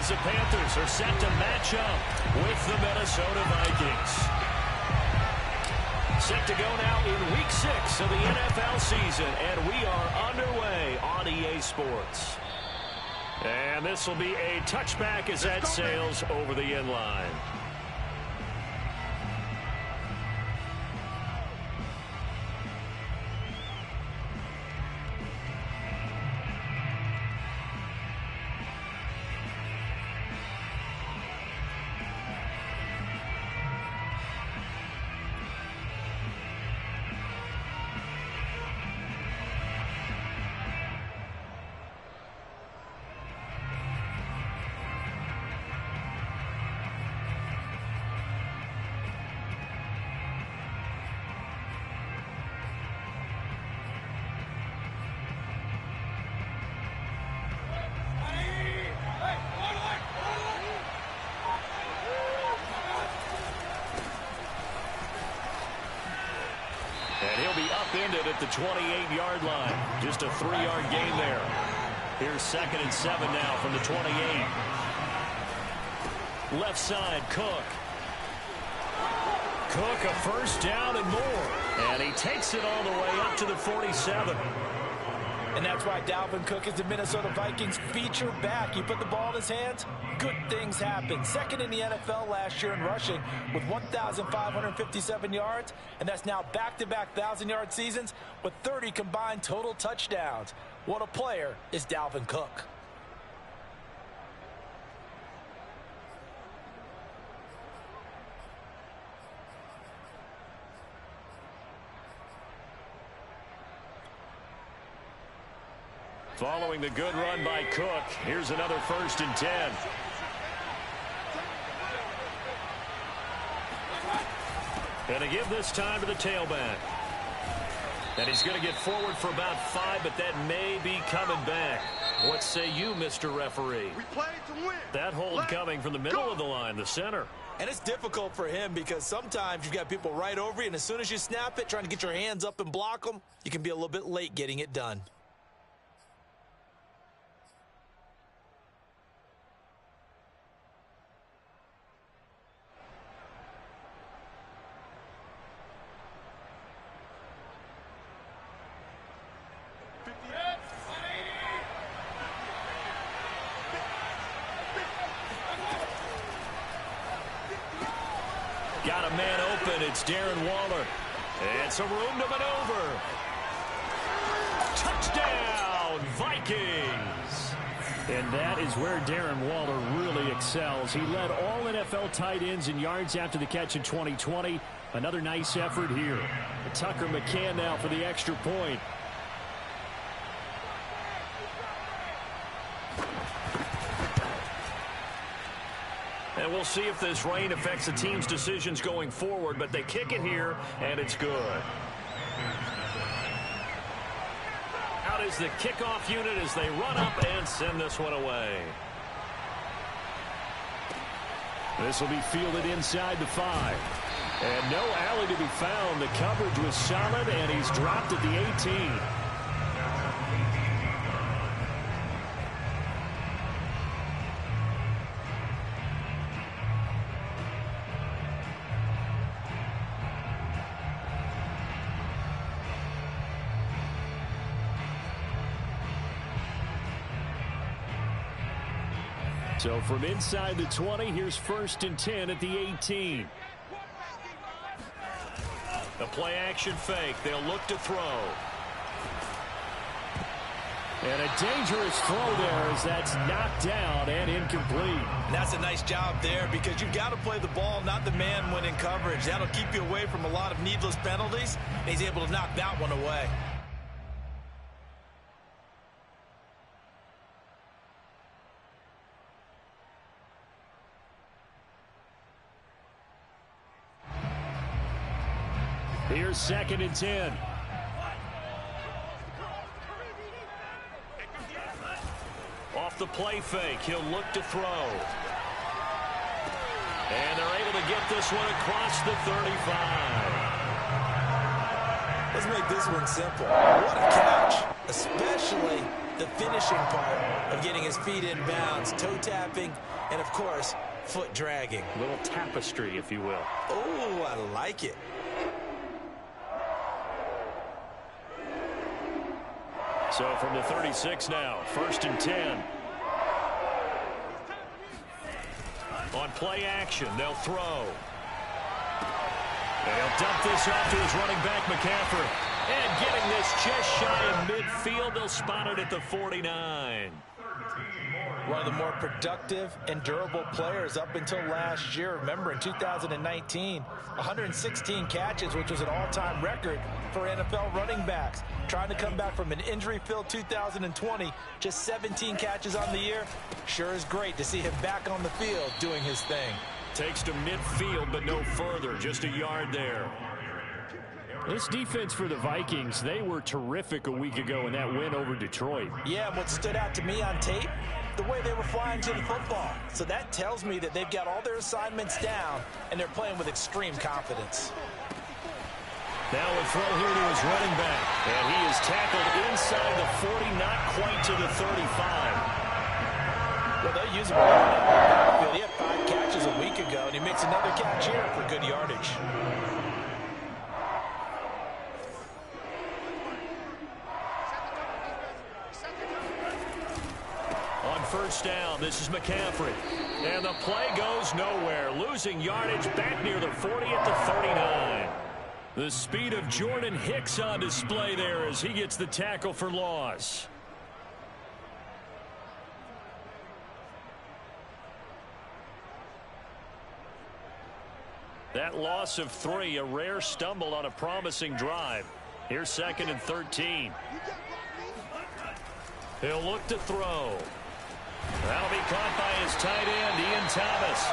as the Panthers are set to match up with the Minnesota Vikings. Set to go now in Week 6 of the NFL season, and we are underway on EA Sports. And this will be a touchback as that sails over the end line. And he'll be upended at the 28-yard line. Just a 3-yard gain there. Here's 2nd and 7 now from the 28. Left side, Cook. Cook, a first down and more. And he takes it all the way up to the 47. And that's why Dalvin Cook is the Minnesota Vikings feature back. You put the ball in his hands, good things happen. Second in the NFL last year in rushing with 1,557 yards, and that's now back-to-back 1,000-yard seasons with 30 combined total touchdowns. What a player is Dalvin Cook. Following the good run by Cook, here's another 1st and 10. And to give this time to the tailback. And he's going to get forward for about 5, but that may be coming back. What say you, Mr. Referee? We play to win. That hold coming from the middle of the line, the center. And it's difficult for him because sometimes you've got people right over you, and as soon as you snap it, trying to get your hands up and block them, you can be a little bit late getting it done. Got a man open. It's Darren Waller. And some room to maneuver. Touchdown, Vikings. And that is where Darren Waller really excels. He led all NFL tight ends in yards after the catch in 2020. Another nice effort here. Tucker McCann now for the extra point. And we'll see if this rain affects the team's decisions going forward, but they kick it here, and it's good. Out is the kickoff unit as they run up and send this one away. This will be fielded inside the 5. And no alley to be found. The coverage was solid, and he's dropped at the 18. So from inside the 20, here's 1st and 10 at the 18. The play action fake. They'll look to throw. And a dangerous throw there as that's knocked down and incomplete. And that's a nice job there because you've got to play the ball, not the man when in coverage. That'll keep you away from a lot of needless penalties. And he's able to knock that one away. Here's 2nd and 10. Off the play fake, he'll look to throw. And they're able to get this one across the 35. Let's make this one simple. What a catch, especially the finishing part of getting his feet in bounds, toe tapping, and of course, foot dragging. A little tapestry, if you will. Oh, I like it. So from the 36 now, 1st and 10. On play action, they'll throw. They'll dump this off to his running back, McCaffrey. And getting this just shy of midfield, they'll spot it at the 49. One of the more productive and durable players up until last year. Remember, in 2019, 116 catches, which was an all-time record for NFL running backs. Trying to come back from an injury-filled 2020, just 17 catches on the year. Sure is great to see him back on the field doing his thing. Takes to midfield, but no further, just a yard there. This defense for the Vikings, they were terrific a week ago in that win over Detroit. Yeah, what stood out to me on tape, the way they were flying to the football. So that tells me that they've got all their assignments down, and they're playing with extreme confidence. Now a throw here to his running back. And he is tackled inside the 40, not quite to the 35. Well, they'll use him in the backfield. He had 5 catches a week ago, and he makes another catch here for good yardage. On 1st down, this is McCaffrey. And the play goes nowhere. Losing yardage back near the 40 at the 39. The speed of Jordan Hicks on display there as he gets the tackle for loss. That loss of 3, a rare stumble on a promising drive. Here's 2nd and 13. He'll look to throw. That'll be caught by his tight end, Ian Thomas.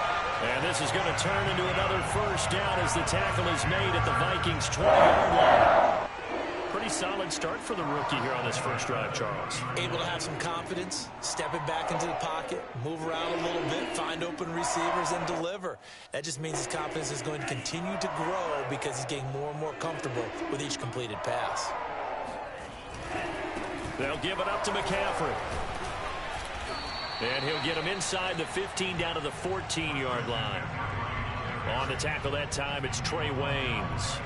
And this is going to turn into another 1st down as the tackle is made at the Vikings' 20-yard line. Pretty solid start for the rookie here on this first drive, Charles. Able to have some confidence, stepping back into the pocket, move around a little bit, find open receivers, and deliver. That just means his confidence is going to continue to grow because he's getting more and more comfortable with each completed pass. They'll give it up to McCaffrey. And he'll get him inside the 15 down to the 14-yard line. On the tackle that time, it's Trey Waynes.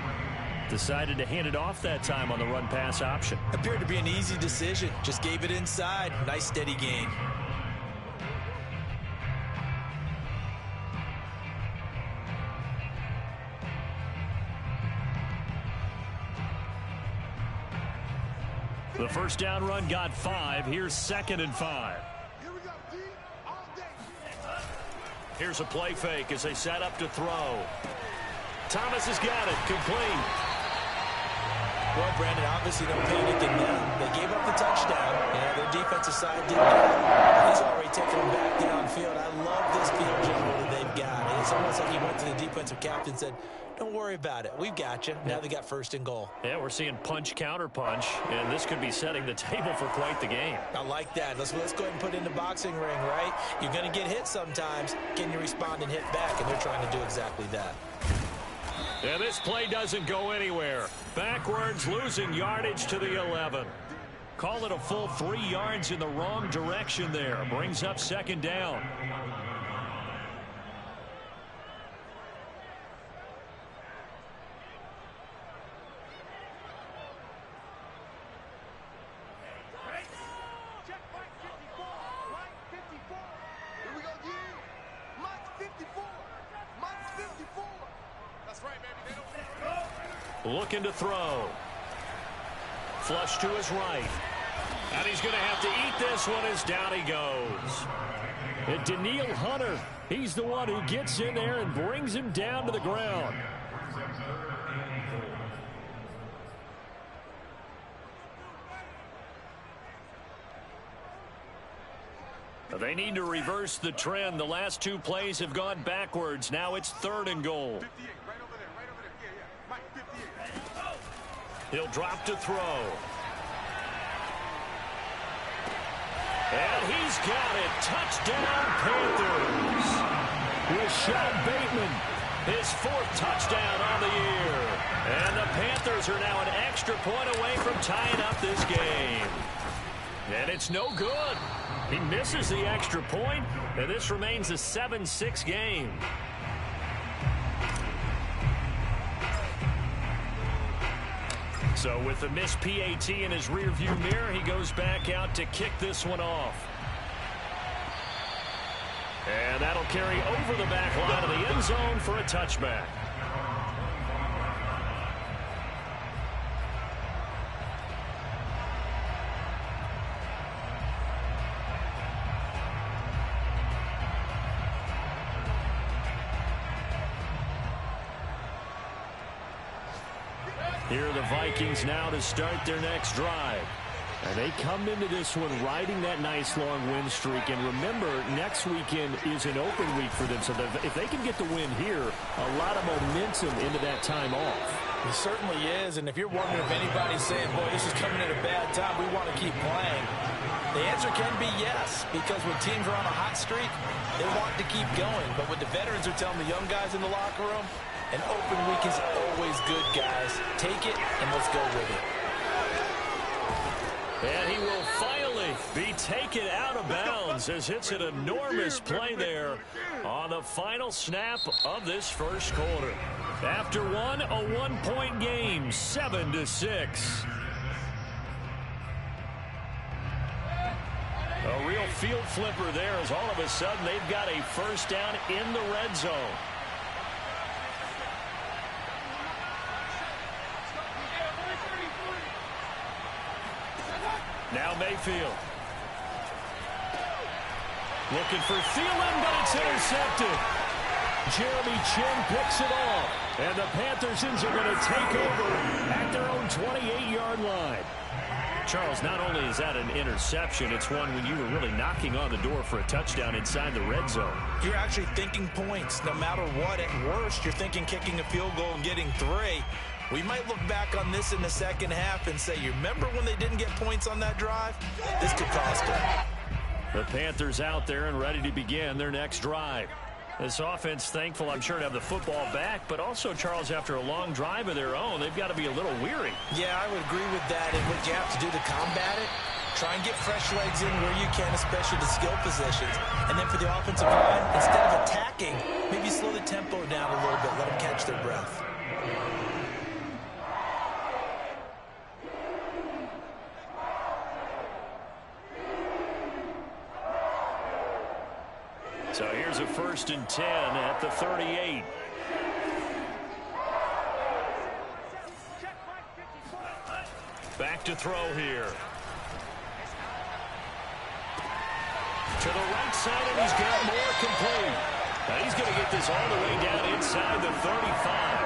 Decided to hand it off that time on the run-pass option. Appeared to be an easy decision. Just gave it inside. Nice steady gain. The 1st down run got 5. Here's 2nd and 5. Here's a play fake as they set up to throw. Thomas has got it. Complete. Well, Brandon, obviously no panic in them. They gave up the touchdown. Their defensive side did that. He's already taken them back downfield. I love this field general that they've got. It's almost like he went to the defensive captain and said, don't worry about it. We've got you. Now they got 1st and goal. Yeah, we're seeing punch, counter punch, and this could be setting the table for quite the game. I like that. Let's go ahead and put it in the boxing ring, right? You're going to get hit sometimes. Can you respond and hit back? And they're trying to do exactly that. And this play doesn't go anywhere. Backwards, losing yardage to the 11. Call it a full 3 yards in the wrong direction there. Brings up 2nd down. Looking to throw. Flush to his right. And he's going to have to eat this one as down he goes. And Daniil Hunter, he's the one who gets in there and brings him down to the ground. They need to reverse the trend. The last 2 plays have gone backwards. Now it's 3rd and goal. He'll drop to throw. And he's got it. Touchdown, Panthers. Rashad Bateman, his 4th touchdown on the year. And the Panthers are now an extra point away from tying up this game. And it's no good. He misses the extra point, and this remains a 7-6 game. So with the missed PAT in his rearview mirror, he goes back out to kick this one off. And that'll carry over the back line of the end zone for a touchback. Here are the Vikings now to start their next drive. And they come into this one riding that nice long win streak. And remember, next weekend is an open week for them. So if they can get the win here, a lot of momentum into that time off. It certainly is. And if you're wondering if anybody's saying, boy, this is coming at a bad time, we want to keep playing, the answer can be yes. Because when teams are on a hot streak, they want to keep going. But what the veterans are telling the young guys in the locker room, an open week is always good, guys. Take it, and let's go with it. And he will finally be taken out of bounds as hits an enormous play there on the final snap of this first quarter. After one, a one-point game, 7-6. A real field flipper there as all of a sudden they've got a first down in the red zone. Now Mayfield. Looking for Thielen, but it's intercepted. Jeremy Chin picks it off. And the Panthers are going to take over at their own 28-yard line. Charles, not only is that an interception, it's one when you were really knocking on the door for a touchdown inside the red zone. You're actually thinking points. No matter what, at worst, you're thinking kicking a field goal and getting 3. We might look back on this in the second half and say, you remember when they didn't get points on that drive? This could cost them. The Panthers out there and ready to begin their next drive. This offense, thankful, I'm sure, to have the football back, but also, Charles, after a long drive of their own, they've got to be a little weary. Yeah, I would agree with that. And what you have to do to combat it, try and get fresh legs in where you can, especially the skill positions. And then for the offensive line, instead of attacking, maybe slow the tempo down a little bit, let them catch their breath. So here's a 1st and 10 at the 38. Back to throw here. To the right side, and he's got more complete. Now he's going to get this all the way down inside the 35.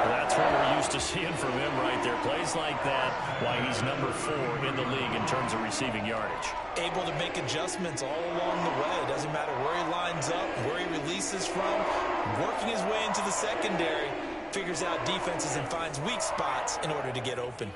That's what we're used to seeing from him right there. Plays like that, why he's number 4 in the league in terms of receiving yardage. Able to make adjustments all along the way. Doesn't matter where he lines up, where he releases from. Working his way into the secondary, figures out defenses and finds weak spots in order to get open.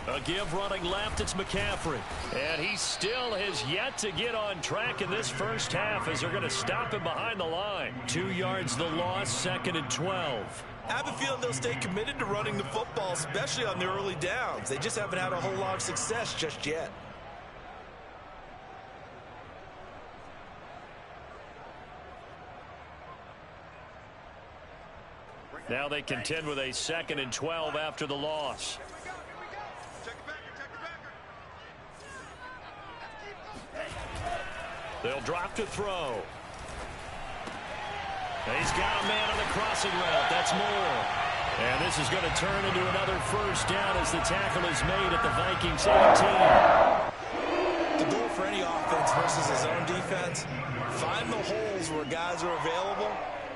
A give running left, it's McCaffrey. And he still has yet to get on track in this first half as they're going to stop him behind the line. 2 yards the loss, 2nd and 12. I have a feeling they'll stay committed to running the football, especially on the early downs. They just haven't had a whole lot of success just yet. Now they contend with a 2nd and 12 after the loss. They'll drop to throw. And he's got a man on the crossing route. That's Moore. And this is going to turn into another first down as the tackle is made at the Vikings 18. The goal for any offense versus his own defense, find the holes where guys are available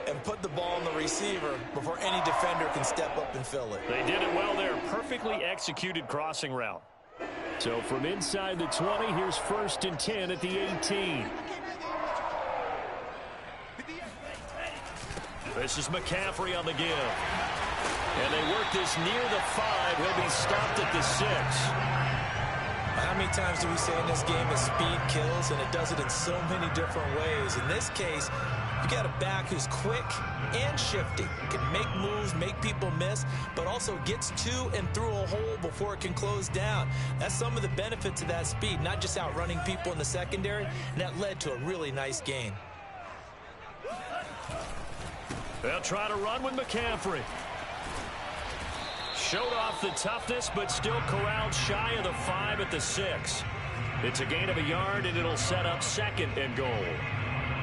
and put the ball on the receiver before any defender can step up and fill it. They did it well there. Perfectly executed crossing route. So from inside the 20, here's 1st and 10 at the 18. This is McCaffrey on the give. And they work this near the 5. He'll be stopped at the 6. How many times do we say in this game that speed kills, and it does it in so many different ways? In this case, you got a back who's quick and shifty, can make moves, make people miss, but also gets to and through a hole before it can close down. That's some of the benefits of that speed, not just outrunning people in the secondary, and that led to a really nice gain. They'll try to run with McCaffrey. Showed off the toughness, but still corralled shy of the 5 at the 6. It's a gain of a yard, and it'll set up 2nd and goal.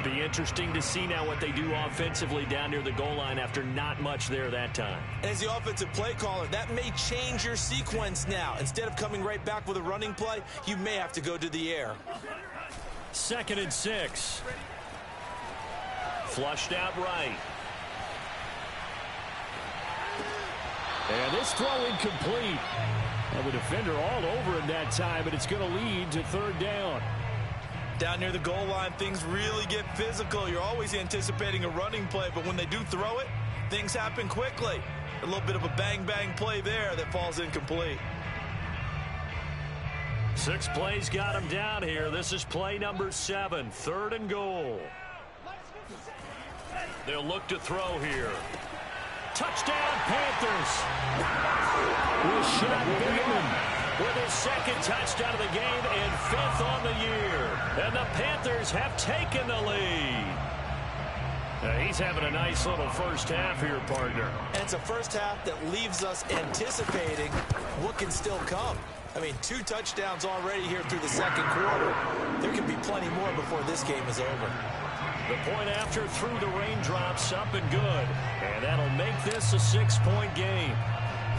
Be interesting to see now what they do offensively down near the goal line after not much there that time. And as the offensive play caller, that may change your sequence now. Instead of coming right back with a running play, you may have to go to the air. 2nd and 6. Flushed out right. And this throw incomplete. And the defender all over him that time, but it's going to lead to 3rd down. Down near the goal line, things really get physical. You're always anticipating a running play, but when they do throw it, things happen quickly. A little bit of a bang-bang play there that falls incomplete. 6 plays got him down here. This is play number 7, 3rd and goal. They'll look to throw here. Touchdown, Panthers. Rashad Bateman with his 2nd touchdown of the game and 5th on the year. And the Panthers have taken the lead. Now he's having a nice little first half here, partner. And it's a first half that leaves us anticipating what can still come. I mean, 2 touchdowns already here through the 2nd quarter. There can be plenty more before this game is over. The point after through the raindrops, up and good. And that'll make this a 6-point game.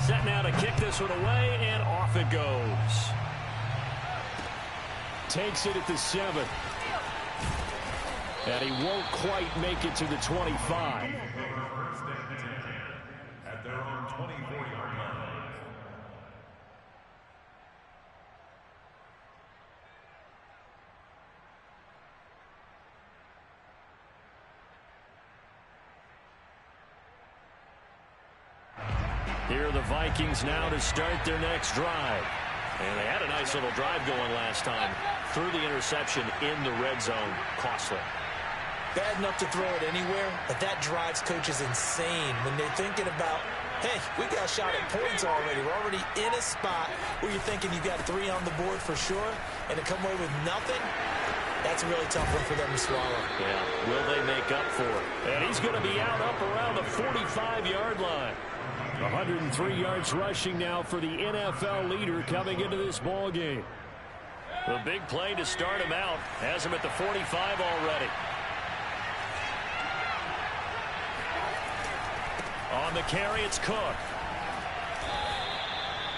Set now to kick this one away, and off it goes. Takes it at the 7. And he won't quite make it to the 25. At their own 24-yard line. Here are the Vikings now to start their next drive. And they had a nice little drive going last time. Threw the interception in the red zone. Costly. Bad enough to throw it anywhere, but that drives coaches insane when they're thinking about, hey, we got a shot at points already. We're already in a spot where you're thinking you got 3 on the board for sure, and to come away with nothing, that's a really tough one for them to swallow. Yeah, will they make up for it? And he's going to be out up around the 45-yard line. 103 yards rushing now for the NFL leader coming into this ball game. A big play to start him out. Has him at the 45 already. On the carry, it's Cook.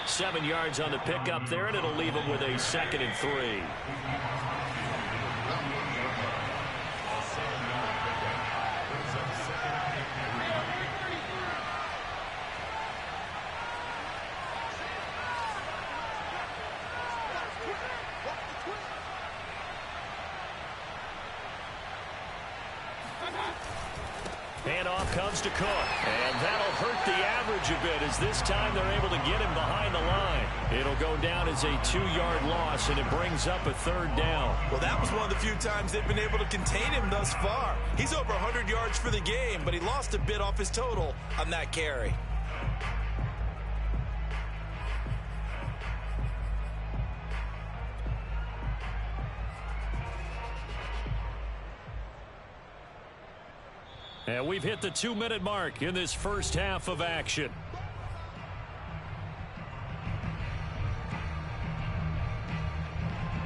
7 yards on the pickup there, and it'll leave him with a 2nd and 3. Handoff comes to Cook, and that'll hurt the average a bit as this time they're able to get him behind the line. It'll go down as a 2-yard loss, and it brings up a 3rd down. Well, that was one of the few times they've been able to contain him thus far. He's over 100 yards for the game, but he lost a bit off his total on that carry. And we've hit the 2-minute mark in this first half of action.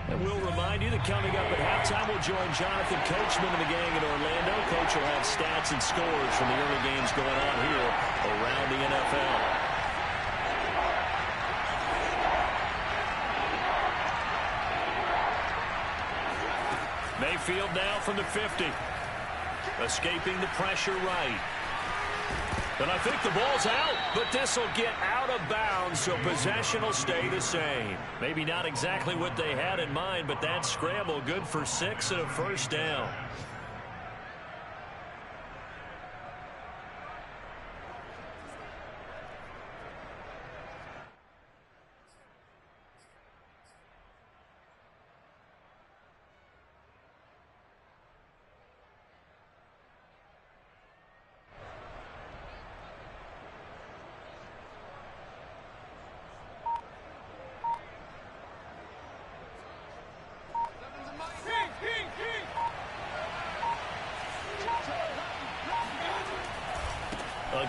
And we'll remind you that coming up at halftime, we'll join Jonathan Coachman and the gang in Orlando. Coach will have stats and scores from the early games going on here around the NFL. Mayfield now from the 50. Escaping the pressure right. And I think the ball's out, but this will get out of bounds, so possession will stay the same. Maybe not exactly what they had in mind, but that scramble good for 6 and a first down.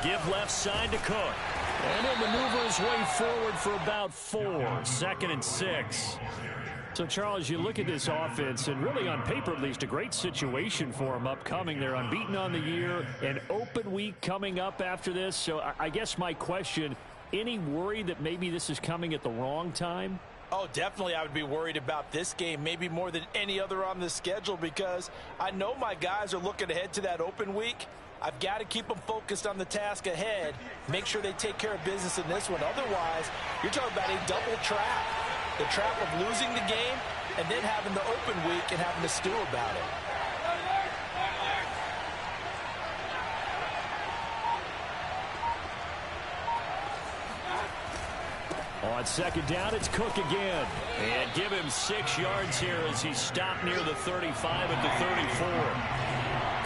give left side to Cook. And he'll maneuver his way forward for about 4. 2nd and 6. So, Charles, you look at this offense, and really on paper at least, a great situation for them upcoming. They're unbeaten on the year, an open week coming up after this. So I guess my question, any worry that maybe this is coming at the wrong time? Oh, definitely I would be worried about this game, maybe more than any other on the schedule, because I know my guys are looking ahead to that open week. I've got to keep them focused on the task ahead, make sure they take care of business in this one. Otherwise, you're talking about a double trap. The trap of losing the game and then having the open week and having to stew about it. On 2nd down, it's Cook again. And give him 6 yards here as he stopped near the 35 at the 34.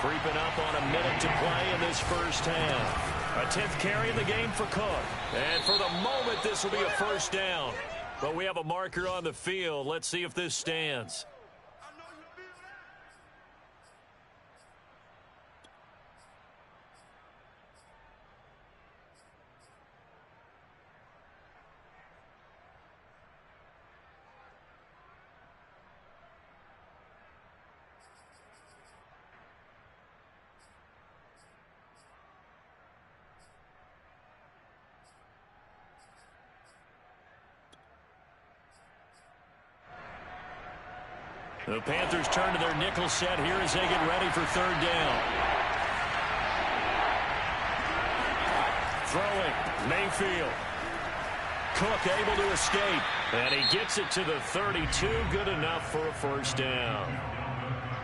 Creeping up on a minute to play in this first half. A 10th carry in the game for Cook. And for the moment, this will be a first down. But we have a marker on the field. Let's see if this stands. The Panthers turn to their nickel set here as they get ready for 3rd down. Throwing, Mayfield. Cook able to escape. And he gets it to the 32. Good enough for a first down.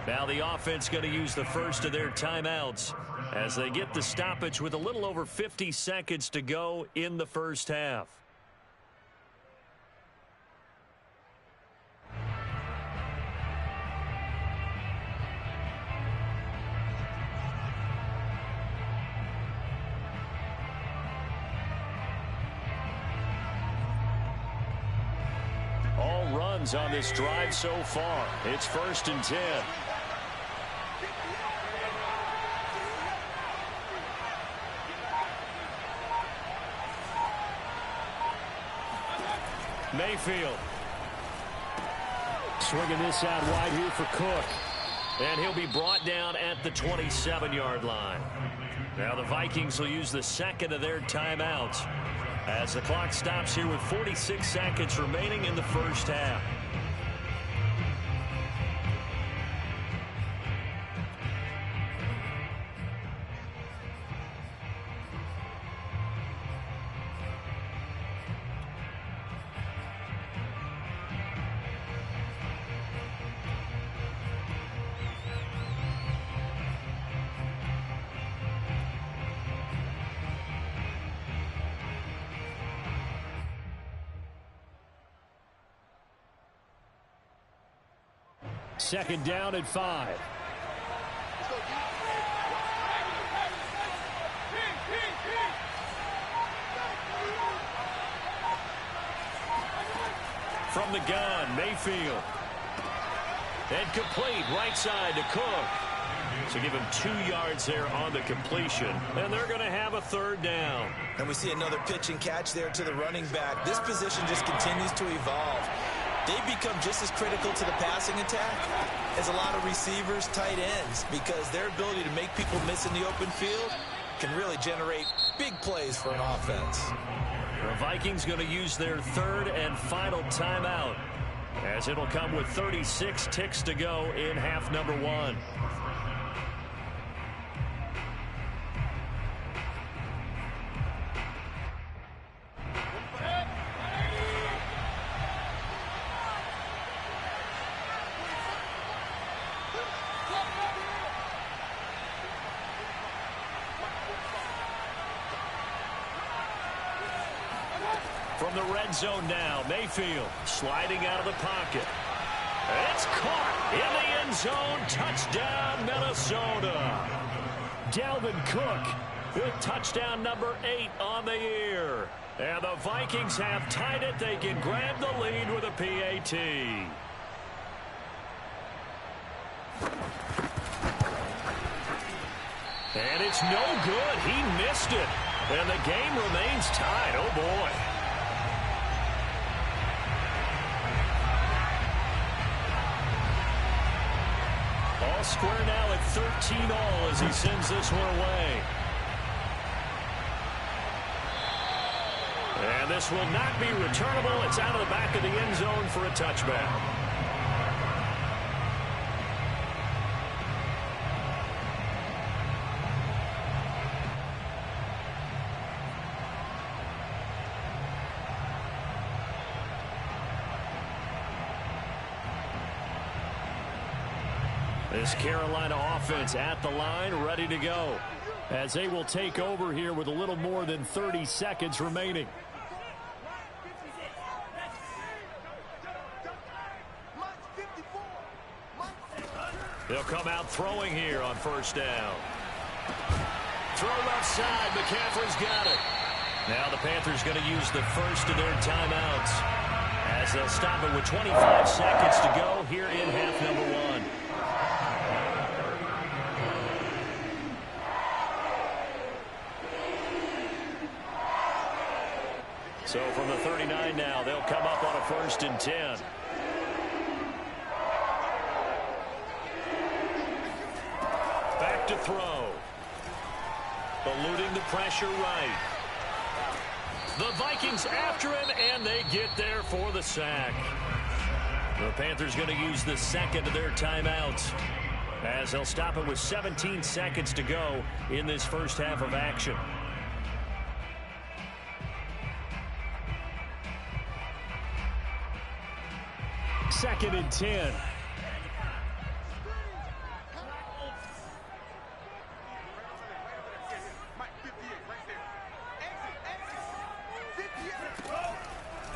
Now the offense going to use the first of their timeouts as they get the stoppage with a little over 50 seconds to go in the first half. All runs on this drive so far. It's 1st and 10. Mayfield. Swinging this out wide here for Cook. And he'll be brought down at the 27-yard line. Now the Vikings will use the 2nd of their timeouts as the clock stops here with 46 seconds remaining in the first half. Second down at 5. From the gun, Mayfield. And complete right side to Cook. So give him 2 yards there on the completion. And they're going to have a 3rd down. And we see another pitch and catch there to the running back. This position just continues to evolve. They become just as critical to the passing attack as a lot of receivers, tight ends, because their ability to make people miss in the open field can really generate big plays for an offense. The Vikings going to use their 3rd and final timeout as it'll come with 36 ticks to go in half number 1. From the red zone now, Mayfield sliding out of the pocket. It's caught in the end zone. Touchdown, Minnesota. Dalvin Cook with touchdown number 8 on the year. And the Vikings have tied it. They can grab the lead with a PAT. And it's no good. He missed it. And the game remains tied. Oh, boy. All square now at 13-all as he sends this one away. And this will not be returnable. It's out of the back of the end zone for a touchback. This Carolina offense at the line, ready to go, as they will take over here with a little more than 30 seconds remaining. They'll come out throwing here on first down. Throw left side. McCaffrey's got it. Now the Panthers going to use the first of their timeouts as they'll stop it with 25 seconds to go here in half number one. So from the 39 now, they'll come up on a 1st and 10. Back to throw. Eluding the pressure right. The Vikings after him, and they get there for the sack. The Panthers going to use the second of their timeouts as they'll stop it with 17 seconds to go in this first half of action. Second and 10.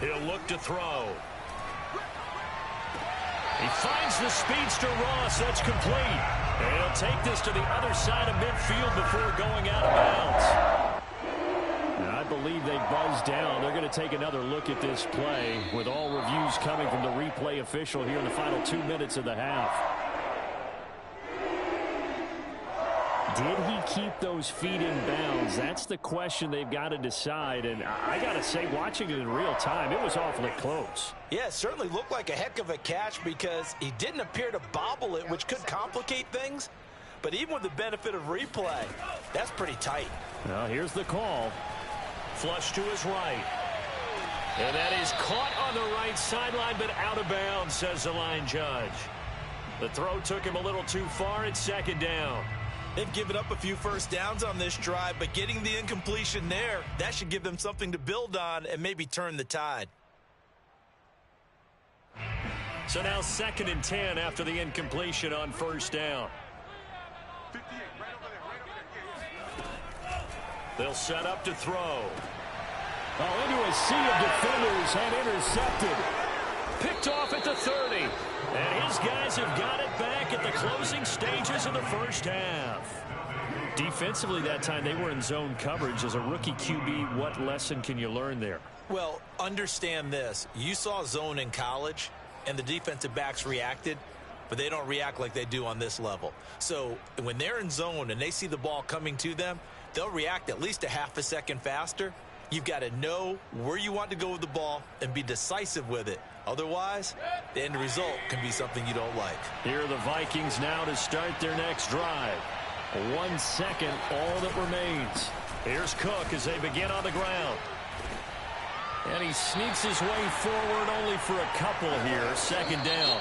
He'll look to throw. He finds the speedster Ross. That's complete. And he'll take this to the other side of midfield before going out of bounds. And I believe they buzzed down. They're going to take another look at this play with all reviews coming from the replay official here in the final 2 minutes of the half. Did he keep those feet in bounds? That's the question they've got to decide. And I got to say, watching it in real time, it was awfully close. Yeah, it certainly looked like a heck of a catch because he didn't appear to bobble it, which could complicate things. But even with the benefit of replay, that's pretty tight. Well, here's the call. Flush to his right. And that is caught on the right sideline, but out of bounds, says the line judge. The throw took him a little too far. It's second down. They've given up a few first downs on this drive, but getting the incompletion there, that should give them something to build on and maybe turn the tide. So now 2nd and 10 after the incompletion on first down. They'll set up to throw. Oh, into a sea of defenders and intercepted. Picked off at the 30. And his guys have got it back at the closing stages of the first half. Defensively that time, they were in zone coverage. As a rookie QB, what lesson can you learn there? Well, understand this. You saw zone in college, and the defensive backs reacted, but they don't react like they do on this level. So when they're in zone and they see the ball coming to them, they'll react at least a half a second faster. You've got to know where you want to go with the ball and be decisive with it. Otherwise, the end result can be something you don't like. Here are the Vikings now to start their next drive. 1 second, all that remains. Here's Cook as they begin on the ground. And he sneaks his way forward only for a couple here. Second down.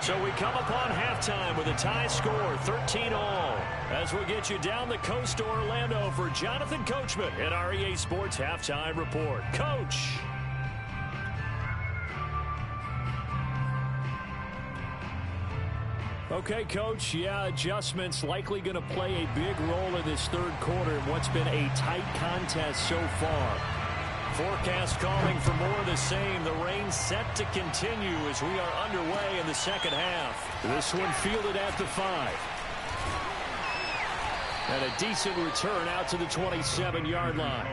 So we come upon halftime with a tie score, 13-all. As we'll get you down the coast to Orlando for Jonathan Coachman at our EA Sports Halftime Report. Coach. Okay, Coach, yeah, adjustments likely going to play a big role in this third quarter in what's been a tight contest so far. Forecast calling for more of the same. The rain set to continue as we are underway in the second half. This one fielded at the 5. And a decent return out to the 27-yard line.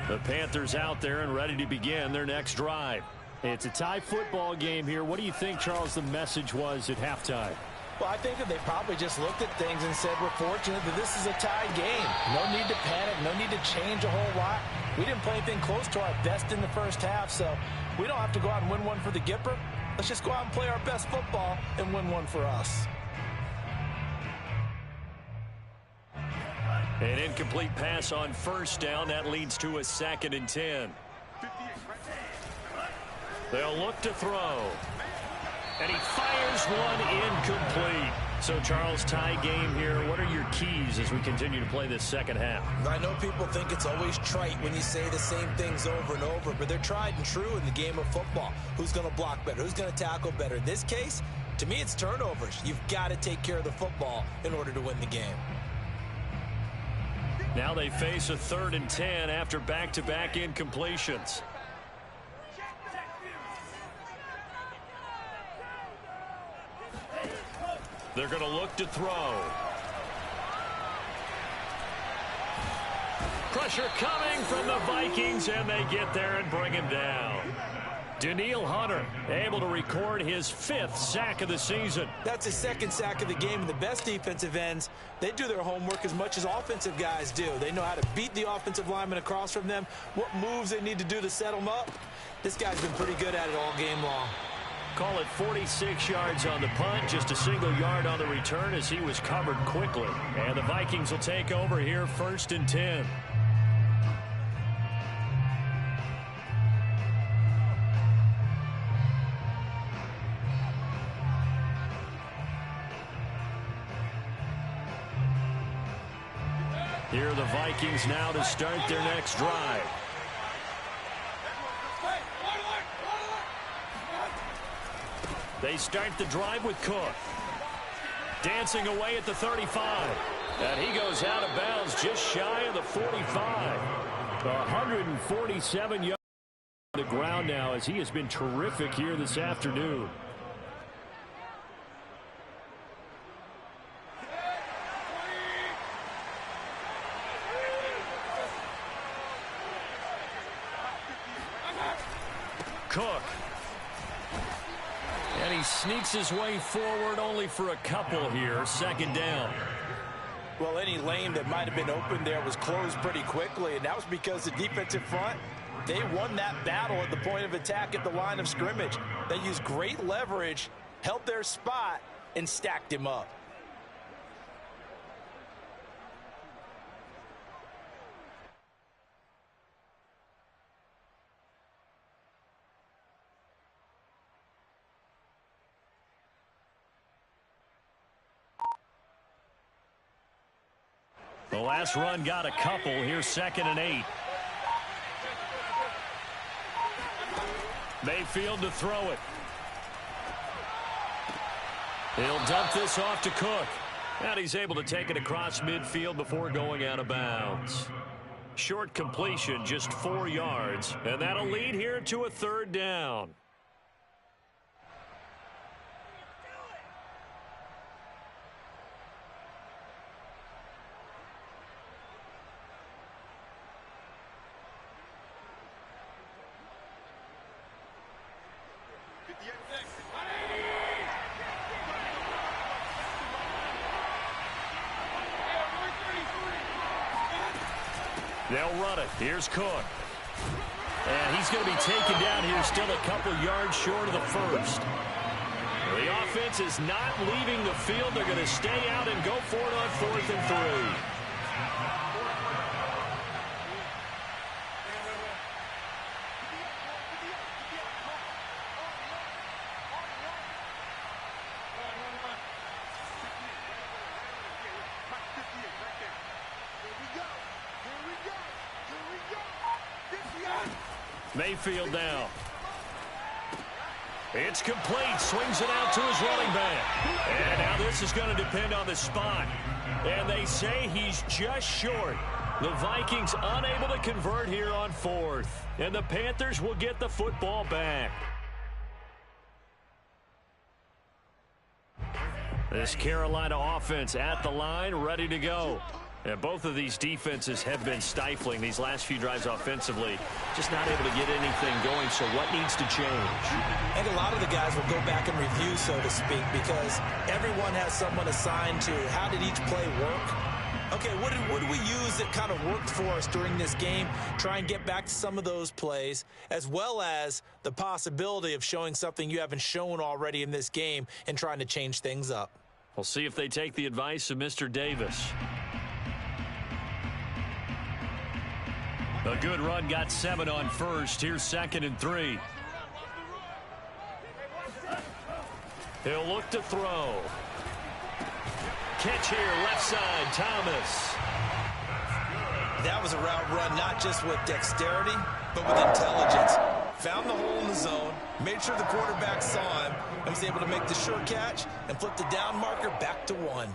The Panthers out there and ready to begin their next drive. It's a tie football game here. What do you think, Charles, the message was at halftime? Well, I think that they probably just looked at things and said, we're fortunate that this is a tied game. No need to panic, no need to change a whole lot. We didn't play anything close to our best in the first half, so we don't have to go out and win one for the Gipper. Let's just go out and play our best football and win one for us. An incomplete pass on first down. That leads to a 2nd and 10. They'll look to throw. And he fires one incomplete. So, Charles, tie game here. What are your keys as we continue to play this second half? I know people think it's always trite when you say the same things over and over, but they're tried and true in the game of football. Who's going to block better? Who's going to tackle better? In this case, to me, it's turnovers. You've got to take care of the football in order to win the game. Now they face a 3rd and 10 after back-to-back incompletions. They're going to look to throw. Pressure coming from the Vikings, and they get there and bring him down. Danielle Hunter able to record his 5th sack of the season. That's his 2nd sack of the game. And the best defensive ends, they do their homework as much as offensive guys do. They know how to beat the offensive lineman across from them, what moves they need to do to set them up. This guy's been pretty good at it all game long. Call it 46 yards on the punt, just a single yard on the return as he was covered quickly. And the Vikings will take over here, 1st and 10. Here are the Vikings now to start their next drive. They start the drive with Cook. Dancing away at the 35. And he goes out of bounds just shy of the 45. 147 yards on the ground now as he has been terrific here this afternoon. Cook. And he sneaks his way forward only for a couple here. 2nd down. Well, any lane that might have been open there was closed pretty quickly, and that was because the defensive front, they won that battle at the point of attack at the line of scrimmage. They used great leverage, held their spot, and stacked him up. The last run got a couple. Here's 2nd and 8. Mayfield to throw it. He'll dump this off to Cook. And he's able to take it across midfield before going out of bounds. Short completion, just 4 yards. And that'll lead here to a 3rd down. They'll run it. Here's Cook. And he's going to be taken down here, still a couple yards short of the 1st. The offense is not leaving the field. They're going to stay out and go for it on 4th and 3. Mayfield now. It's complete. Swings it out to his running back. And now this is going to depend on the spot. And they say he's just short. The Vikings unable to convert here on 4th. And the Panthers will get the football back. This Carolina offense at the line, ready to go. And both of these defenses have been stifling these last few drives offensively. Just not able to get anything going, so what needs to change? I think a lot of the guys will go back and review, so to speak, because everyone has someone assigned to how did each play work. Okay, what did we use that kind of worked for us during this game? Try and get back to some of those plays, as well as the possibility of showing something you haven't shown already in this game and trying to change things up. We'll see if they take the advice of Mr. Davis. A good run, got 7 on first. Here's 2nd and 3. He'll look to throw. Catch here, left side, Thomas. That was a route run, not just with dexterity, but with intelligence. Found the hole in the zone, made sure the quarterback saw him, and was able to make the sure catch and flip the down marker back to 1.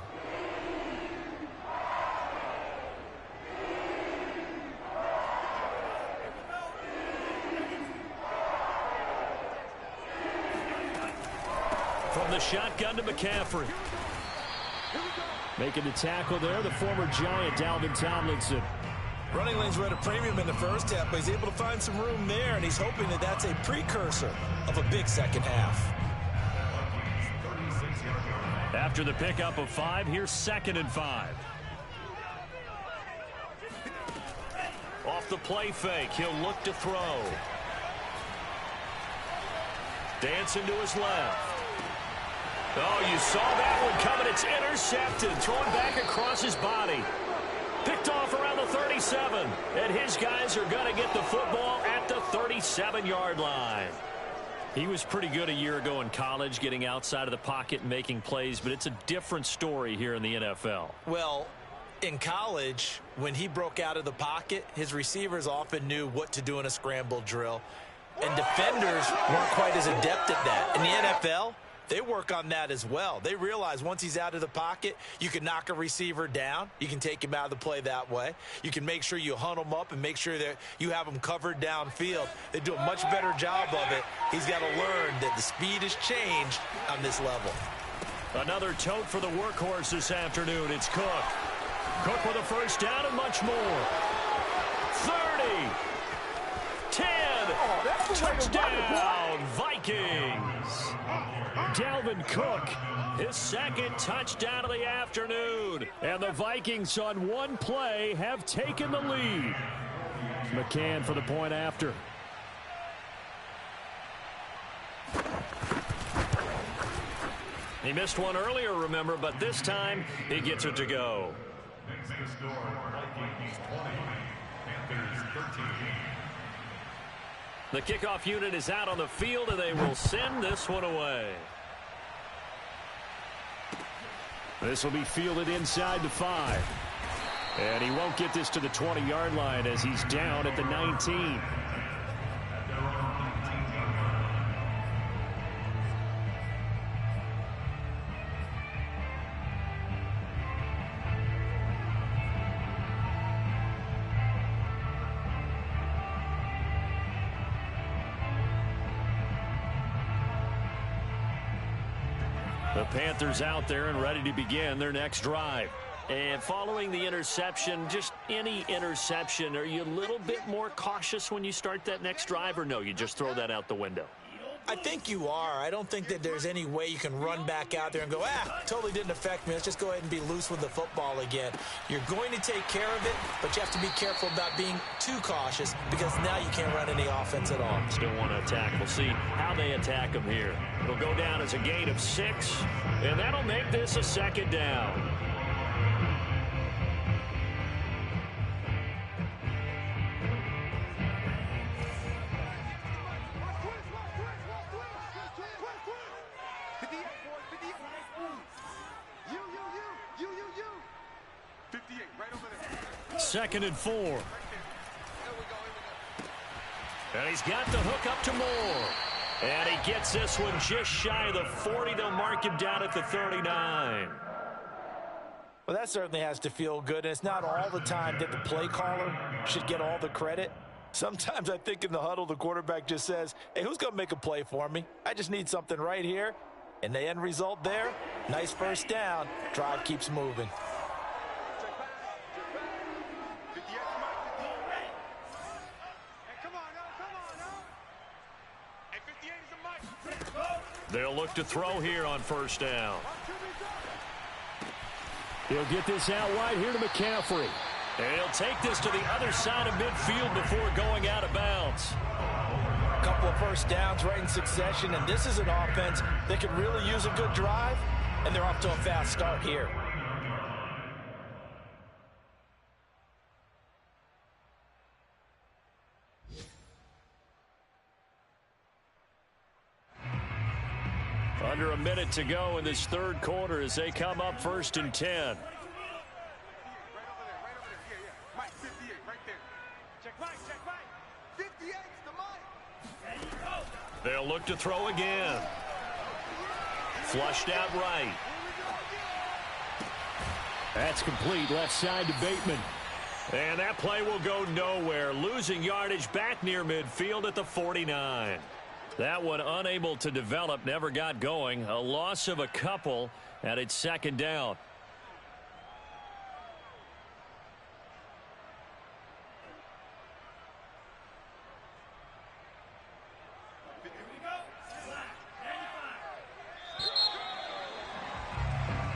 From the shotgun to McCaffrey. Making the tackle there, the former Giant, Dalvin Tomlinson. Running lanes were at a premium in the first half, but he's able to find some room there, and he's hoping that that's a precursor of a big second half. After the pickup of 5, here's 2nd and 5. Off the play fake, he'll look to throw. Dancing to his left. Oh, you saw that one coming. It's intercepted. Thrown back across his body. Picked off around the 37. And his guys are going to get the football at the 37-yard line. He was pretty good a year ago in college, getting outside of the pocket and making plays, but it's a different story here in the NFL. Well, in college, when he broke out of the pocket, his receivers often knew what to do in a scramble drill. And defenders weren't quite as adept at that. In the NFL, they work on that as well. They realize once he's out of the pocket, you can knock a receiver down. You can take him out of the play that way. You can make sure you hunt him up and make sure that you have him covered downfield. They do a much better job of it. He's got to learn that the speed has changed on this level. Another tote for the workhorse this afternoon. It's Cook. Cook with a first down and much more. 30. 10. Touchdown, Vikings. Dalvin Cook, his 2nd touchdown of the afternoon. And the Vikings on one play have taken the lead. McCann for the point after. He missed one earlier, remember, but this time he gets it to go. Makes the score, Vikings 20, Panthers 13. The kickoff unit is out on the field, and they will send this one away. This will be fielded inside the 5. And he won't get this to the 20-yard line as he's down at the 19. The Panthers out there and ready to begin their next drive. And following the interception, just any interception, are you a little bit more cautious when you start that next drive, or no, you just throw that out the window? I think you are. I don't think that there's any way you can run back out there and go, totally didn't affect me. Let's just go ahead and be loose with the football again. You're going to take care of it, but you have to be careful about being too cautious because now you can't run any offense at all. Still want to attack. We'll see how they attack them here. It'll go down as a gain of 6, and that'll make this a 2nd down. Second and 4. And he's got the hook up to Moore. And he gets this one just shy of the 40. They'll mark him down at the 39. Well, that certainly has to feel good. And it's not all the time that the play caller should get all the credit. Sometimes I think in the huddle, the quarterback just says, hey, who's going to make a play for me? I just need something right here. And the end result there, nice first down. Drive keeps moving. They'll look to throw here on first down. He'll get this out wide here to McCaffrey. And he'll take this to the other side of midfield before going out of bounds. A couple of first downs right in succession, and this is an offense that could really use a good drive, and they're off to a fast start here. Under a minute to go in this third quarter as they come up 1st and 10. They'll look to throw again. Flushed out right. That's complete left side to Bateman. And that play will go nowhere. Losing yardage back near midfield at the 49. That one unable to develop, never got going. A loss of a couple, and it's 2nd down.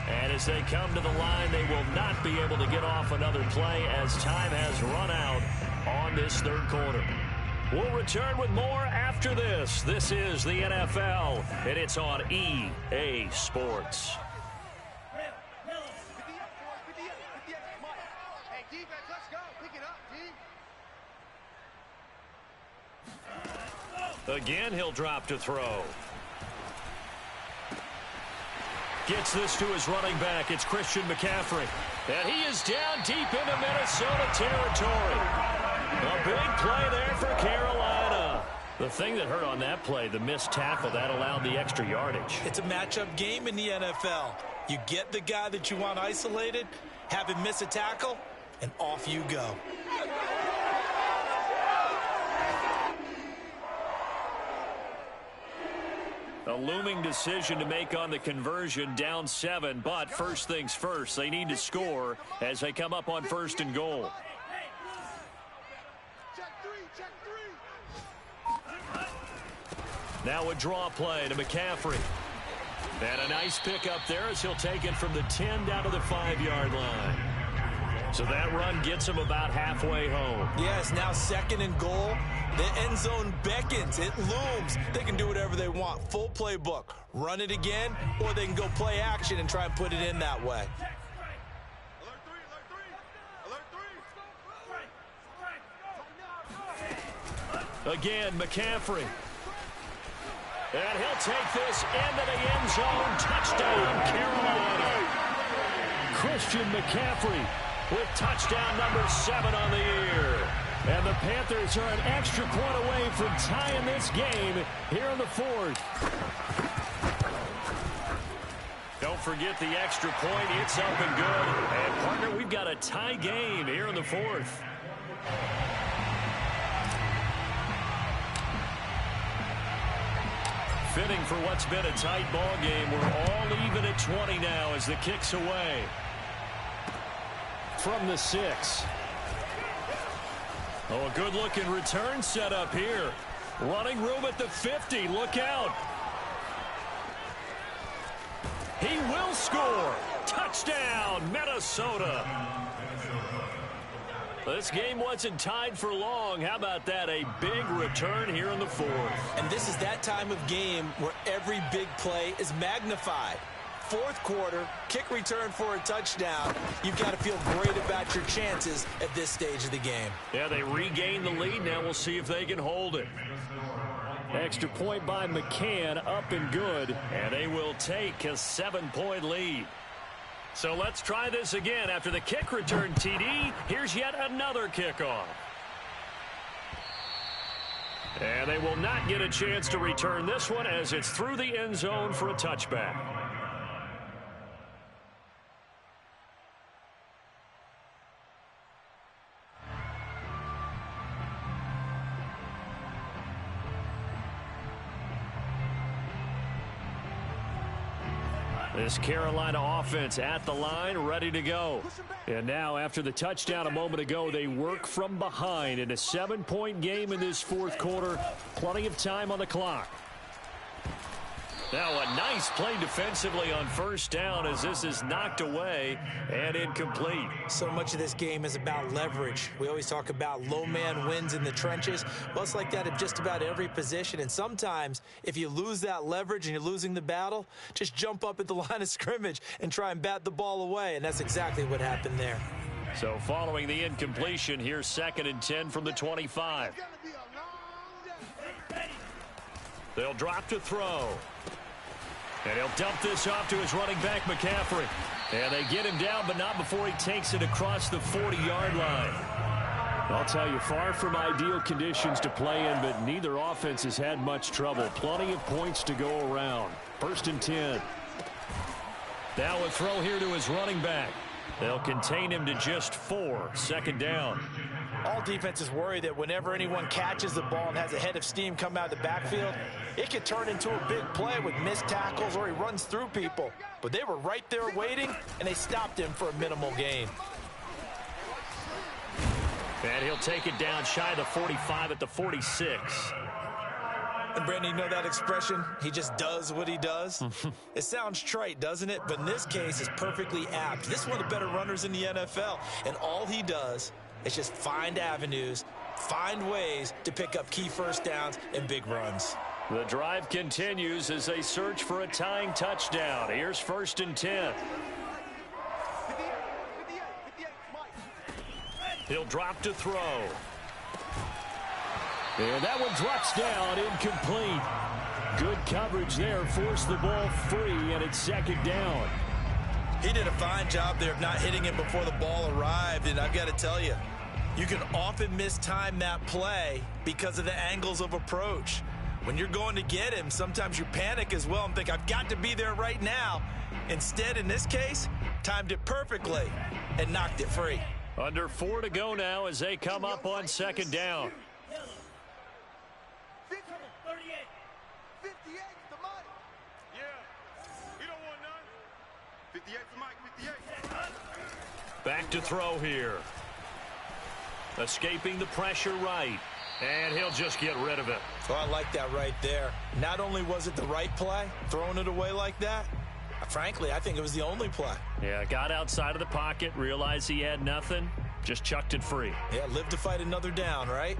And as they come to the line, they will not be able to get off another play as time has run out on this third quarter. We'll return with more after this. This is the NFL, and it's on EA Sports. Again, he'll drop to throw. Gets this to his running back. It's Christian McCaffrey. And he is down deep into Minnesota territory. A big play there for Carolina. The thing that hurt on that play, the missed tackle, that allowed the extra yardage. It's a matchup game in the NFL. You get the guy that you want isolated, have him miss a tackle, and off you go. A looming decision to make on the conversion, down 7, but first things first, they need to score as they come up on 1st and goal. Now a draw play to McCaffrey. And a nice pickup there as he'll take it from the 10 down to the 5-yard line. So that run gets him about halfway home. Yes, now 2nd and goal. The end zone beckons. It looms. They can do whatever they want. Full playbook. Run it again, or they can go play action and try and put it in that way. Again, McCaffrey. And he'll take this into the end zone. Touchdown, Carolina. Christian McCaffrey with touchdown number 7 on the year. And the Panthers are an extra point away from tying this game here in the 4th. Don't forget the extra point. It's up and good. And, partner, we've got a tie game here in the 4th. Fitting for what's been a tight ball game. We're all even at 20 now as the kick's away. From the 6. Oh, a good-looking return set up here. Running room at the 50. Look out. He will score. Touchdown, Minnesota. This game wasn't tied for long. How about that? A big return here in the 4th. And this is that time of game where every big play is magnified. 4th quarter, kick return for a touchdown. You've got to feel great about your chances at this stage of the game. Yeah, they regain the lead. Now we'll see if they can hold it. Extra point by McCann, up and good. And they will take a 7-point lead. So let's try this again. After the kick return TD, here's yet another kickoff. And they will not get a chance to return this one as it's through the end zone for a touchback. This Carolina offense at the line, ready to go. And now, after the touchdown a moment ago, they work from behind in a 7-point game in this 4th quarter. Plenty of time on the clock. Now a nice play defensively on first down as this is knocked away and incomplete. So much of this game is about leverage. We always talk about low man wins in the trenches. Well, it's like that at just about every position. And sometimes if you lose that leverage and you're losing the battle, just jump up at the line of scrimmage and try and bat the ball away. And that's exactly what happened there. So following the incompletion, here's 2nd and 10 from the 25. They'll drop to throw. And he'll dump this off to his running back, McCaffrey. And they get him down, but not before he takes it across the 40-yard line. I'll tell you, far from ideal conditions to play in, but neither offense has had much trouble. Plenty of points to go around. 1st and 10. Now a throw here to his running back. They'll contain him to just 4. 2nd down. All defenses worry that whenever anyone catches the ball and has a head of steam come out of the backfield, it could turn into a big play with missed tackles or he runs through people. But they were right there waiting, and they stopped him for a minimal gain. And he'll take it down shy of the 45 at the 46. And Brandon, you know that expression? He just does what he does. It sounds trite, doesn't it? But in this case, it's perfectly apt. This is one of the better runners in the NFL. And all he does is just find avenues, find ways to pick up key first downs and big runs. The drive continues as they search for a tying touchdown. Here's 1st and 10. He'll drop to throw. And that one drops down, incomplete. Good coverage there, forced the ball free, and it's 2nd down. He did a fine job there of not hitting it before the ball arrived, and I've got to tell you, you can often mistime that play because of the angles of approach. When you're going to get him, sometimes you panic as well and think, I've got to be there right now. Instead, in this case, timed it perfectly and knocked it free. Under 4 to go now as they come up on 2nd down. 58 the mic. Yeah, we don't want none. 58 the mic, 58. Back to throw here. Escaping the pressure right. And he'll just get rid of it. Oh, I like that right there. Not only was it the right play, throwing it away like that, frankly, I think it was the only play. Yeah, got outside of the pocket, realized he had nothing, just chucked it free. Yeah, live to fight another down, right?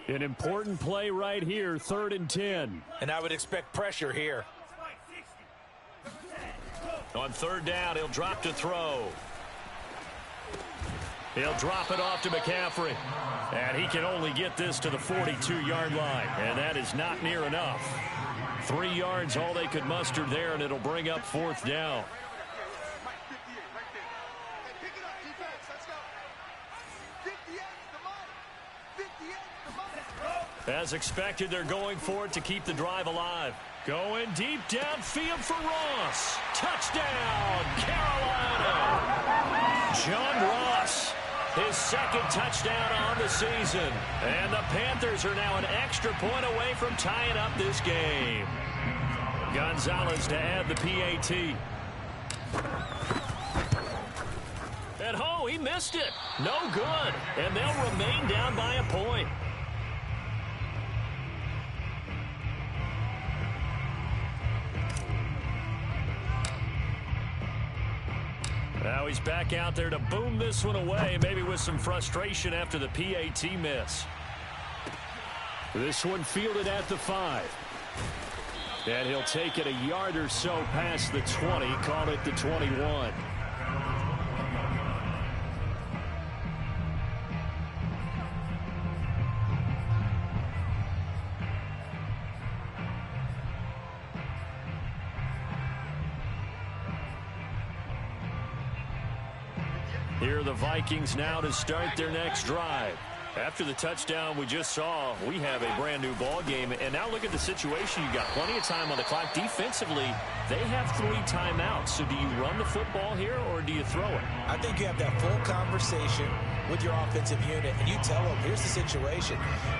An important play right here, 3rd and 10. And I would expect pressure here. On 3rd down, he'll drop to throw. He'll drop it off to McCaffrey. And he can only get this to the 42-yard line. And that is not near enough. 3 yards, all they could muster there, and it'll bring up 4th down. As expected, they're going for it to keep the drive alive. Going deep downfield for Ross. Touchdown, Carolina. John Ross, his 2nd touchdown on the season. And the Panthers are now an extra point away from tying up this game. Gonzalez to add the PAT. And oh, he missed it. No good. And they'll remain down by a point. Now he's back out there to boom this one away, maybe with some frustration after the PAT miss. This one fielded at the 5. And he'll take it a yard or so past the 20, call it the 21. Here are the Vikings now to start their next drive. After the touchdown we just saw, we have a brand new ball game. And now look at the situation. You've got plenty of time on the clock. Defensively, they have 3 timeouts. So do you run the football here or do you throw it? I think you have that full conversation with your offensive unit, and you tell them, here's the situation.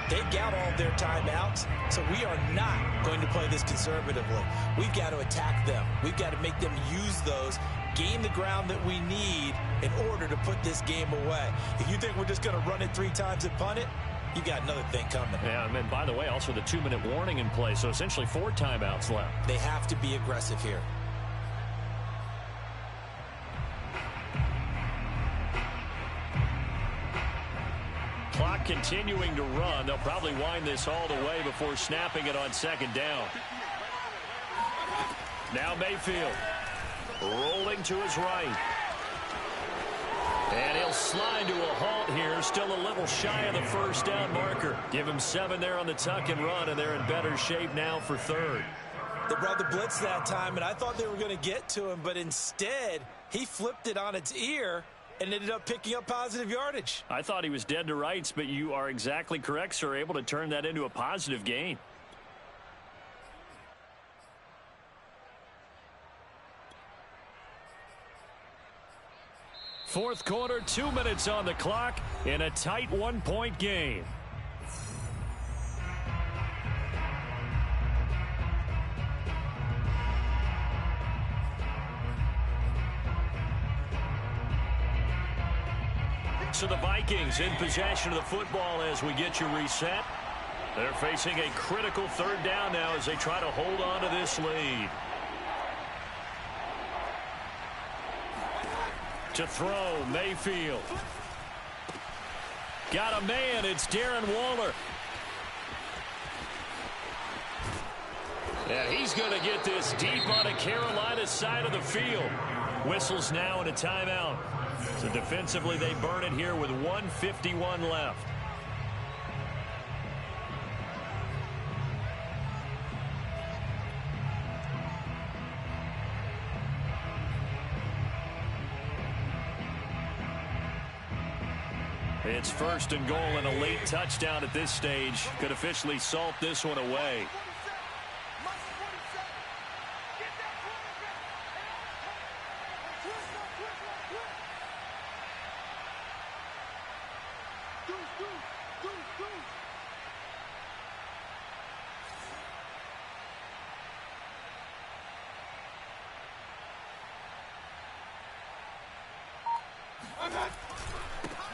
They've got all their timeouts, so we are not going to play this conservatively. We've got to attack them. We've got to make them use those gain the ground that we need in order to put this game away. If you think we're just going to run it 3 times and punt it, you got another thing coming. Yeah, and by the way, also the 2-minute warning in place, so essentially 4 timeouts left. They have to be aggressive here. Clock continuing to run. They'll probably wind this all the way before snapping it on 2nd down. Now Mayfield rolling to his right. And he'll slide to a halt here, still a little shy of the 1st down marker. Give him 7 there on the tuck and run, and they're in better shape now for 3rd. They brought the blitz that time, and I thought they were going to get to him, but instead he flipped it on its ear and ended up picking up positive yardage. I thought he was dead to rights, but you are exactly correct, sir. Able to turn that into a positive gain. Fourth quarter, 2 minutes on the clock in a tight 1-point game. So the Vikings in possession of the football as we get you reset. They're facing a critical 3rd down now as they try to hold on to this lead. To throw, Mayfield. Got a man, it's Darren Waller. And he's going to get this deep on a Carolina side of the field. Whistles now and a timeout. So defensively they burn it here with 1:51 left. It's 1st and goal, and a late touchdown at this stage could officially salt this one away.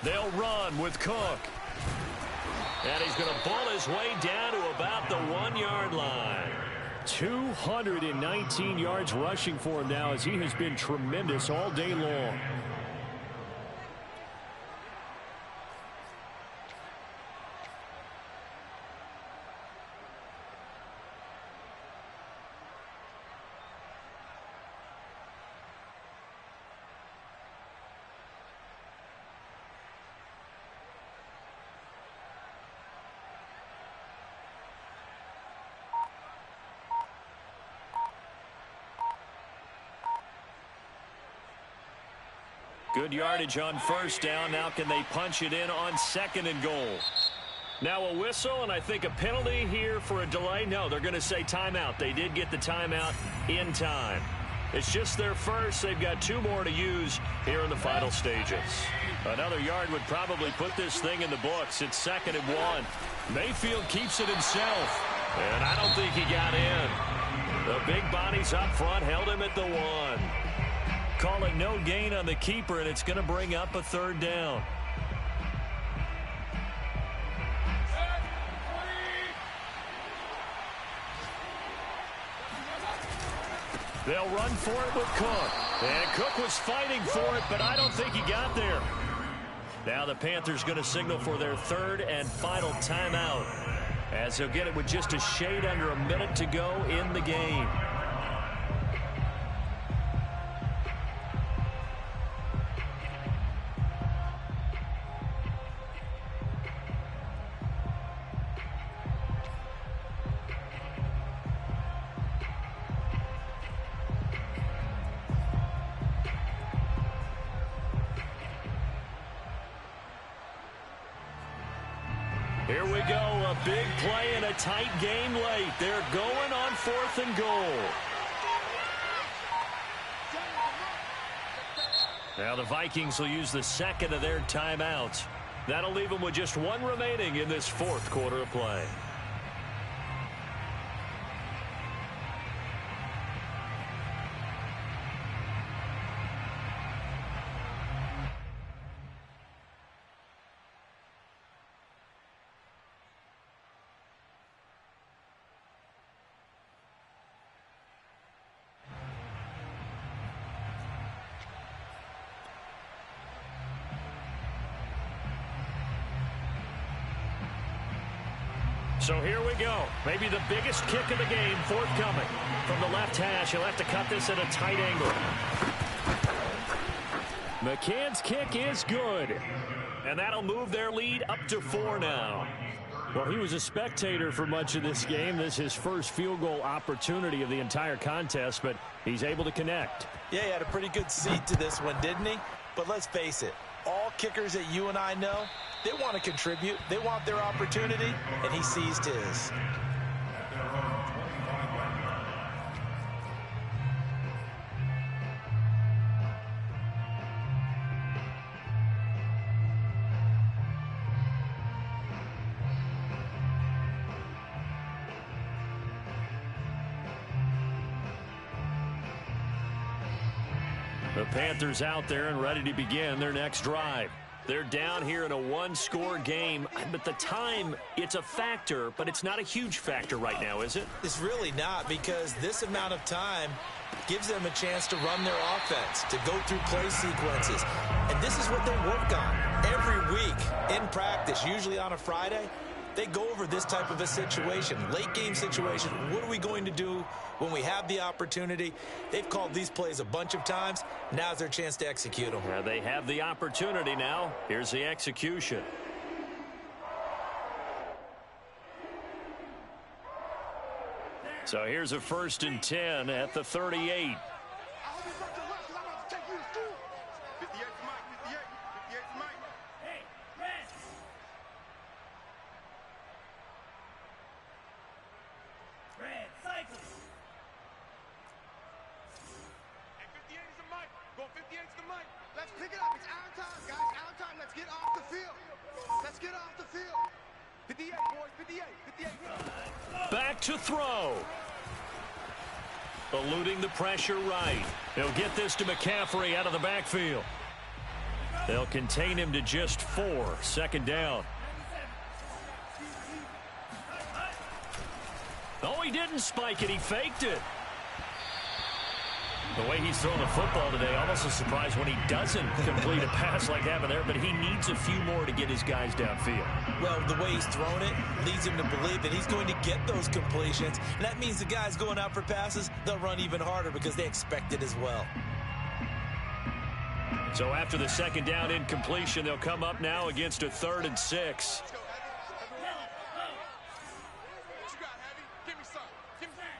They'll run with Cook. And he's going to ball his way down to about the 1-yard line. 219 yards rushing for him now as he has been tremendous all day long. Good yardage on 1st down. Now can they punch it in on 2nd and goal? Now a whistle, and I think a penalty here for a delay. No, they're going to say timeout. They did get the timeout in time. It's just their first. They've got 2 more to use here in the final stages. Another yard would probably put this thing in the books. It's 2nd and 1. Mayfield keeps it himself, and I don't think he got in. The big bodies up front held him at the 1. Call it no gain on the keeper, and it's going to bring up a 3rd down. They'll run for it with Cook. And Cook was fighting for it, but I don't think he got there. Now the Panthers going to signal for their 3rd and final timeout, as they'll get it with just a shade under a minute to go in the game. Here we go, a big play in a tight game late. They're going on 4th and goal. Now the Vikings will use the 2nd of their timeouts. That'll leave them with just 1 remaining in this 4th quarter of play. So here we go. Maybe the biggest kick of the game forthcoming. From the left hash, he'll have to cut this at a tight angle. McCann's kick is good. And that'll move their lead up to 4 now. Well, he was a spectator for much of this game. This is his first field goal opportunity of the entire contest, but he's able to connect. Yeah, he had a pretty good seat to this one, didn't he? But let's face it, all kickers that you and I know, they want to contribute. They want their opportunity, and he seized his. The Panthers out there and ready to begin their next drive. They're down here in a one-score game, but the time, it's a factor, but it's not a huge factor right now, is it? It's really not, because this amount of time gives them a chance to run their offense, to go through play sequences. And this is what they work on every week in practice, usually on a Friday. They go over this type of a situation, late game situation. What are we going to do when we have the opportunity? They've called these plays a bunch of times. Now's their chance to execute them. Yeah, they have the opportunity now. Here's the execution. So here's a 1st and 10 at the 38. 58 for Mike, 58. 58 for Mike. Hey, 58 is the Mike. Go 58 is the Mike. Let's pick it up. It's our time, guys. Our time. Let's get off the field. Let's get off the field. 58, boys. 58. 58. Back to throw. Eluding the pressure right. They'll get this to McCaffrey out of the backfield. They'll contain him to just 4. 2nd down. Oh, he didn't spike it. He faked it. The way he's throwing the football today, almost a surprise when he doesn't complete a pass like happened there, but he needs a few more to get his guys downfield. Well, the way he's thrown it leads him to believe that he's going to get those completions. And that means the guys going out for passes, they'll run even harder because they expect it as well. So after the 2nd down incompletion, they'll come up now against a 3rd and 6. Let's go, Heavy. What you got, Heavy? Give me some. Give me some.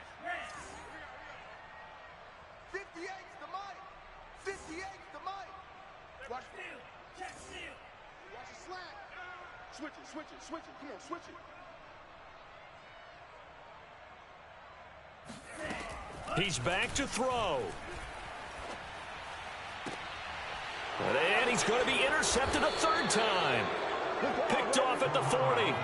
58's the Mike. 58's the Mike. Watch it. Check steal. Watch it slant. Switch it, switch it, switch it. Come on, switch it. He's back to throw. And he's going to be intercepted a 3rd time. Picked off at the 40.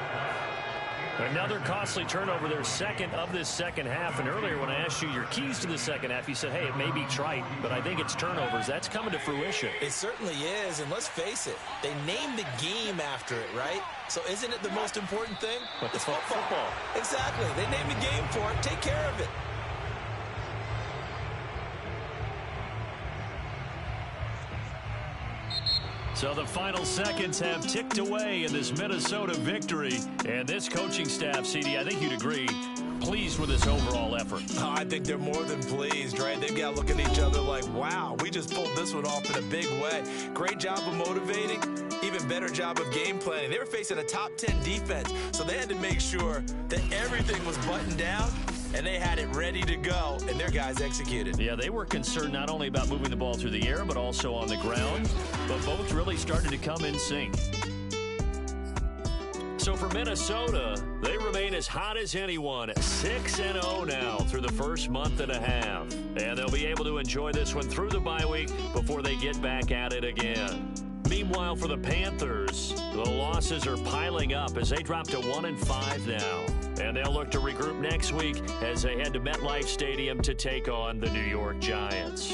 Another costly turnover, their 2nd of this 2nd half. And earlier when I asked you your keys to the 2nd half, you said, hey, it may be trite, but I think it's turnovers. That's coming to fruition. It certainly is, and let's face it, they named the game after it, right? So isn't it the most important thing? It's football. Exactly. They named the game for it. Take care of it. So the final seconds have ticked away in this Minnesota victory. And this coaching staff, CD, I think you'd agree, pleased with this overall effort. Oh, I think they're more than pleased, right? They've got to look at each other like, wow, we just pulled this one off in a big way. Great job of motivating, even better job of game planning. They were facing a top 10 defense, so they had to make sure that everything was buttoned down, and they had it ready to go, and their guys executed. Yeah, they were concerned not only about moving the ball through the air, but also on the ground. But both really started to come in sync. So for Minnesota, they remain as hot as anyone, 6-0 now through the first month and a half. And they'll be able to enjoy this one through the bye week before they get back at it again. Meanwhile, for the Panthers, the losses are piling up as they drop to 1-5 now. And they'll look to regroup next week as they head to MetLife Stadium to take on the New York Giants.